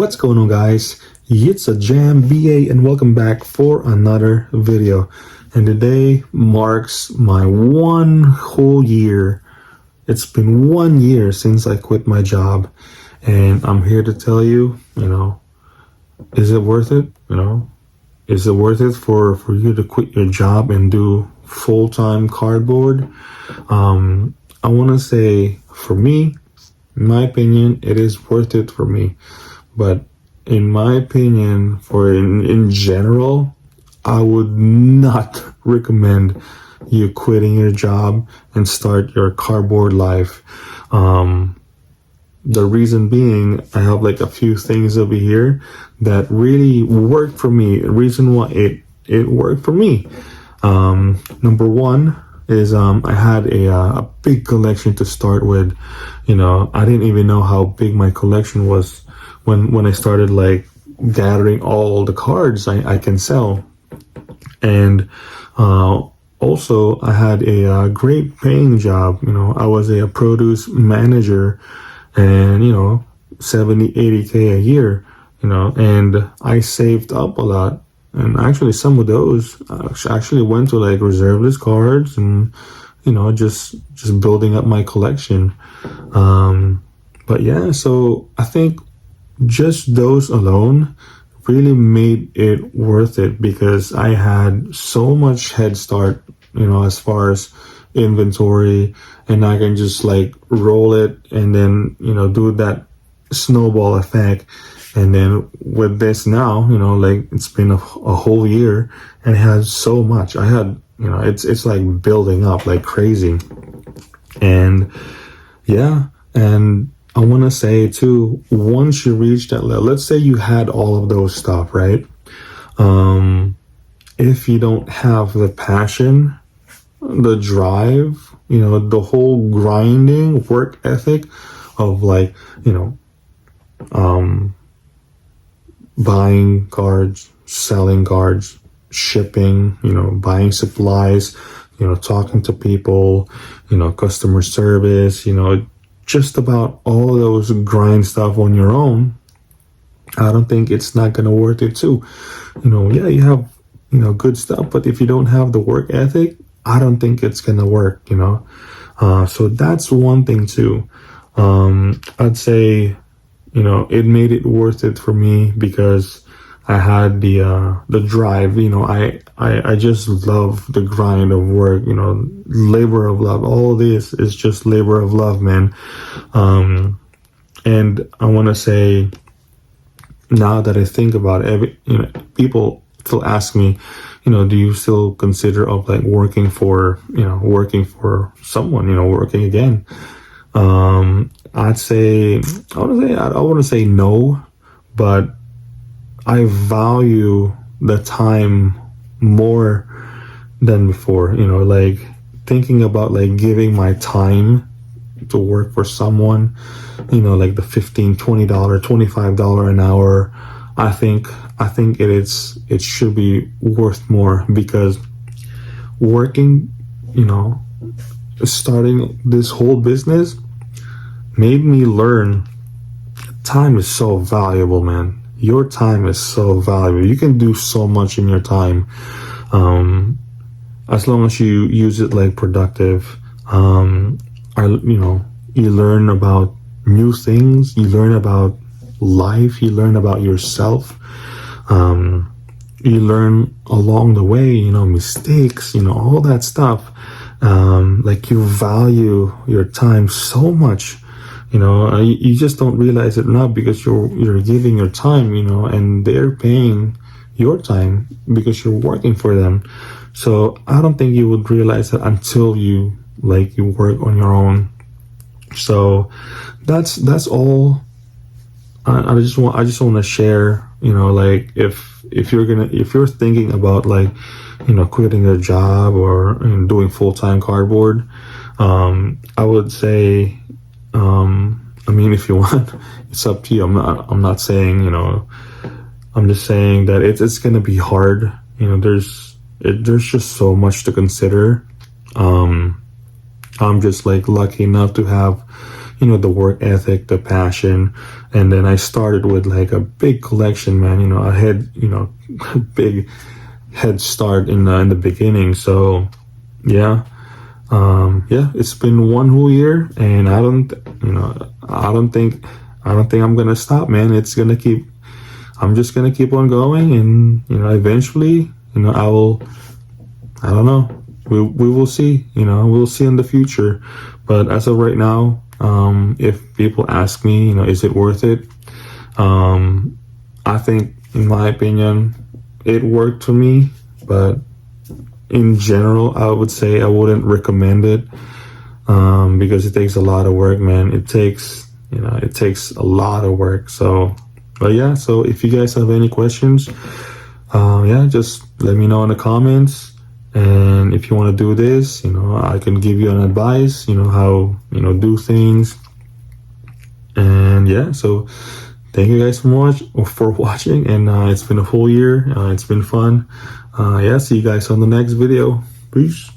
What's going on, guys? It's a Jam BA and welcome back for another video. And today marks my 1 whole year. It's been 1 year since I quit my job, and I'm here to tell you, is it worth it? Is it worth it for you to quit your job and do full-time cardboard? I want to say, for me, in my opinion, it is worth it for me. But in my opinion, in general, I would not recommend you quitting your job and start your cardboard life. The reason being, I have like a few things over here that really worked for me. The reason why it worked for me. Number one is I had a big collection to start with. I didn't even know how big my collection was when I started like gathering all the cards I can sell. And also I had a great paying job. I was a produce manager, and 70-80K a year, and I saved up a lot. And actually some of those actually went to like reserve list cards and just building up my collection. But yeah, so I think just those alone really made it worth it, because I had so much head start, as far as inventory, and I can just like roll it and then, do that snowball effect. And then with this now, like it's been a whole year and it has so much. I had, it's like building up like crazy. And yeah, and I want to say too, once you reach that level, let's say you had all of those stuff, right? If you don't have the passion, the drive, the whole grinding work ethic of like, buying cards, selling cards, shipping, buying supplies, talking to people, customer service, just about all those grind stuff on your own, I don't think it's not going to worth it too. Yeah, you have, good stuff, but if you don't have the work ethic, I don't think it's going to work, so that's one thing too. I'd say, it made it worth it for me because I had the drive. I just love the grind of work, labor of love. All this is just labor of love, man. And I want to say, now that I think about it, people still ask me, do you still consider of like working for someone, working again? I want to say no, but I value the time more than before, like thinking about like giving my time to work for someone, like the $15, $20, $25 an hour. I think it should be worth more, because working, starting this whole business made me learn time is so valuable, man. Your time is so valuable. You can do so much in your time, as long as you use it like productive. You learn about new things. You learn about life. You learn about yourself. You learn along the way, mistakes, all that stuff. Like you value your time so much. You just don't realize it now, because you're giving your time, and they're paying your time because you're working for them. So I don't think you would realize that until you work on your own. So that's all. I just want to share, like if you're thinking about like, quitting a job or doing full-time cardboard, I would say, if you want, it's up to you. I'm not saying, I'm just saying that it's going to be hard. There's just so much to consider. I'm just like lucky enough to have, the work ethic, the passion. And then I started with like a big collection, man. I had, a big head start in the beginning. So yeah. It's been one whole year, and I don't think I'm gonna stop, man. I'm just gonna keep on going, and eventually, I don't know. We will see. We'll see in the future. But as of right now, if people ask me, is it worth it? I think, in my opinion, it worked for me, but in general, I would say I wouldn't recommend it, because it takes a lot of work, man. It takes a lot of work. So, but yeah, so if you guys have any questions, just let me know in the comments. And if you want to do this, I can give you an advice, how, do things. And yeah, so thank you guys for watching. And it's been a whole year. It's been fun. See you guys on the next video. Peace.